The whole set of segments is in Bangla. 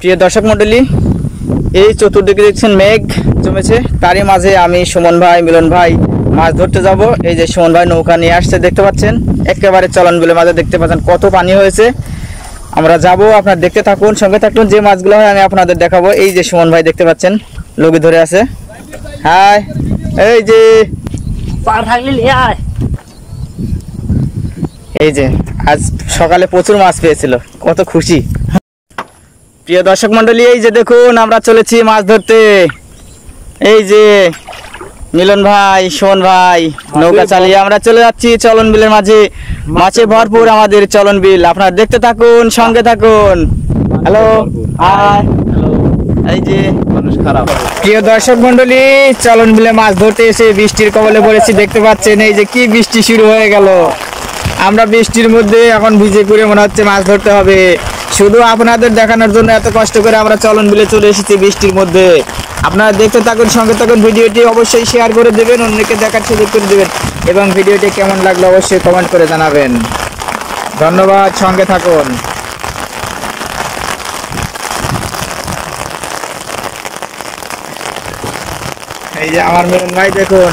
প্রিয় দর্শক মণ্ডলী, এই চতুর্দিকে দেখছেন মেঘ জমেছে, তারই মাঝে আমি সুমন ভাই, মিলন ভাই মাছ ধরতে যাব। এই যে সুমন ভাই নৌকা নিয়ে আসছে, দেখতে পাচ্ছেন একেবারে চলন বিলের মাঝে দেখতে পাচ্ছেন কত পানি হয়েছে। আমরা যাব, আপনারা দেখতে থাকুন, সঙ্গে থাকুন। যে মাছগুলো হয় আমি আপনাদের দেখাবো। এই যে সুমন ভাই দেখতে পাচ্ছেন লগি ধরে আছে। হাই, এই যে এই যে আজ সকালে প্রচুর মাছ পেয়েছিল, কত খুশি। প্রিয় দর্শক মন্ডলী, এই যে দেখুন আমরা চলেছি মাছ ধরতে। এই যে মিলন ভাই, সুমন ভাই নৌকা চালিয়ে আমরা চলে যাচ্ছি চলন বিলের মাঝে। মাছে ভরপুর আমাদের চলন বিল, আপনারা দেখতে থাকুন, সঙ্গে থাকুন। Hello, hi. এই যে মানুষ খারাপ। প্রিয় দর্শক মন্ডলী, চলন বিলে মাছ ধরতে এসে বৃষ্টির কবলে পড়েছি, দেখতে পাচ্ছেন এই যে কি বৃষ্টি শুরু হয়ে গেল। আমরা বৃষ্টির মধ্যে এখন ভিজে করে মনে হচ্ছে মাছ ধরতে হবে। শুধু আপনাদের দেখানোর জন্য এত কষ্ট করে আমরা চলন বিলে চলে এসেছি বৃষ্টির মধ্যে। আপনারা দেখতে থাকুন, সঙ্গে থাকুন। ভিডিওটি অবশ্যই শেয়ার করে দেবেন, অন্যকে দেখার সুযোগ করে দেবেন, এবং ভিডিওটি কেমন লাগলো অবশ্যই কমেন্ট করে জানাবেন। ধন্যবাদ, সঙ্গে থাকুন। এই যে আমার মিলন ভাই দেখুন।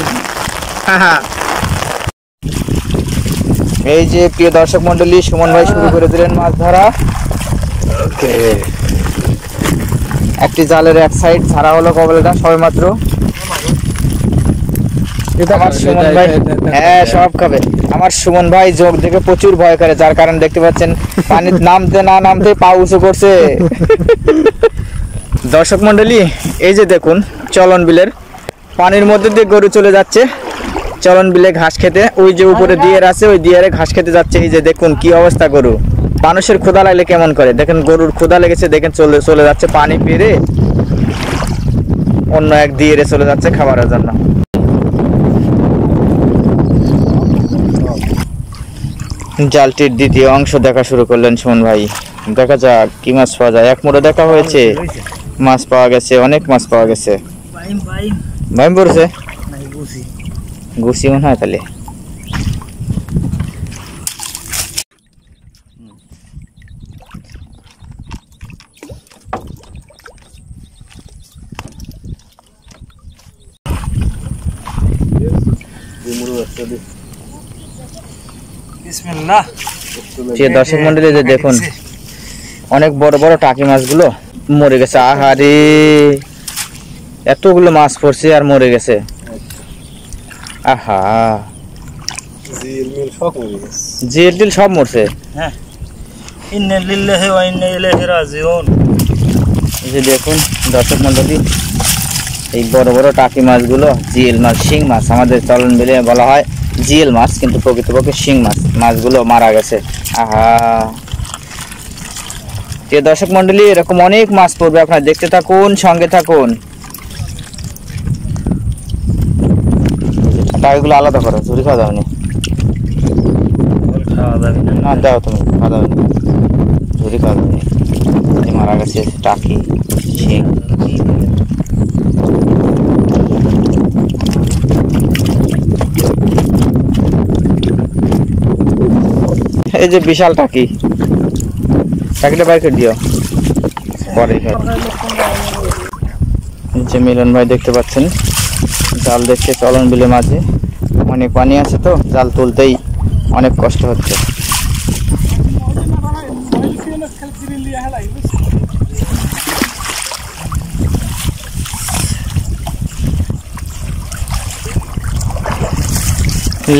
এই যে প্রিয় দর্শক মন্ডলী, সুমন ভাই শুরু করে দিলেন মাছ ধরা। একটি জালের এক সাইড ছাড়া হলো কবলটা সবে মাত্র। আমার সুমন ভাই, হ্যাঁ সব খাবে। আমার সুমন ভাই যোগ দেখে প্রচুর ভয় করে, যার কারণে দেখতে পাচ্ছেন পানির নামতে না নামতে পা উঁচু করছে। দর্শক মন্ডলী, এই যে দেখুন চলন বিলের পানির মধ্যে দিয়ে গরু চলে যাচ্ছে চলন বিলে ঘাস খেতে। ওই যে উপরে দিয়ার আছে, ওই দিয়ারে ঘাস খেতে যাচ্ছে। এই যে দেখুন কি অবস্থা গরু। মানুষের ক্ষুধা লাগলে কেমন করে দেখেন, গরুর ক্ষুধা লেগেছে দেখেন, চলে যাচ্ছে পানি পেরে অন্য এক দিয়ারে চলে যাচ্ছে খাবারের জন্য। জালটির দ্বিতীয় অংশ দেখা শুরু করলেন সুমন ভাই। দেখা যাক কি মাছ পাওয়া যায়। এক মুঠো দেখা হয়েছে, মাছ পাওয়া গেছে, অনেক মাছ পাওয়া গেছে। ভাইম পড়ছে, গুছি মনে হয় তাহলে। দর্শক মন্ডলী, যে দেখুন অনেক বড় বড় টাকি মাছগুলো মরে গেছে। আহারে, এতগুলো মাছ পড়ছে আর মরে গেছে। আহা, জিল টিল সব মরছে। এই যে দেখুন দর্শক মন্ডলী, এই বড় বড় টাকি মাছগুলো জিএল মাছ, শিং মাছ, আমাদের চলন বিলে বলা হয় জিএল মাছ, কিন্তু প্রকৃতপক্ষে শিং মাছ। মাছগুলো মারা গেছে। আহা, প্রিয় দর্শক মন্ডলী, এরকম অনেক মাছ পড়বে, আপনারা দেখতে থাকুন, সঙ্গে থাকুন। টাকাগুলো আলাদা করো, ঝুড়ি খাওয়া যাবে না, দাও তুমি খাওয়া যাবে না, ঝুড়ি খাওয়া যাবে না। মারা গেছে টাকি, শিং। এই যে বিশাল টাকি, টাকিটা বাইর করে দিও পরে। যে মিলন ভাই দেখতে পাচ্ছেন জাল দেখতে চলন বিলে মাঝে অনেক পানি আছে, তো জাল তুলতেই অনেক কষ্ট হচ্ছে।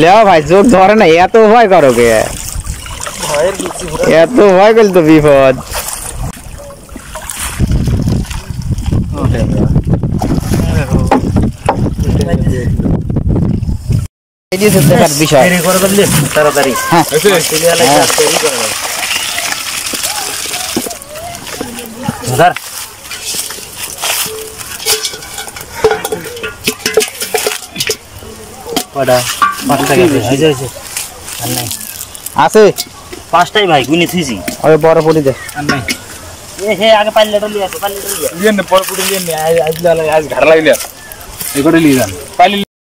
লেও ভাই, যোগ ধরে না, এত ভয় করো কে? এত ভয় করলে তো বিপদ। বিষয় তাড়াতাড়ি, হ্যাঁ আছে পাঁচটাই ভাই গুনি থুইছি। ওই বড় পড়ি দে আগে পাইলে আজ ঘাড় লাগলে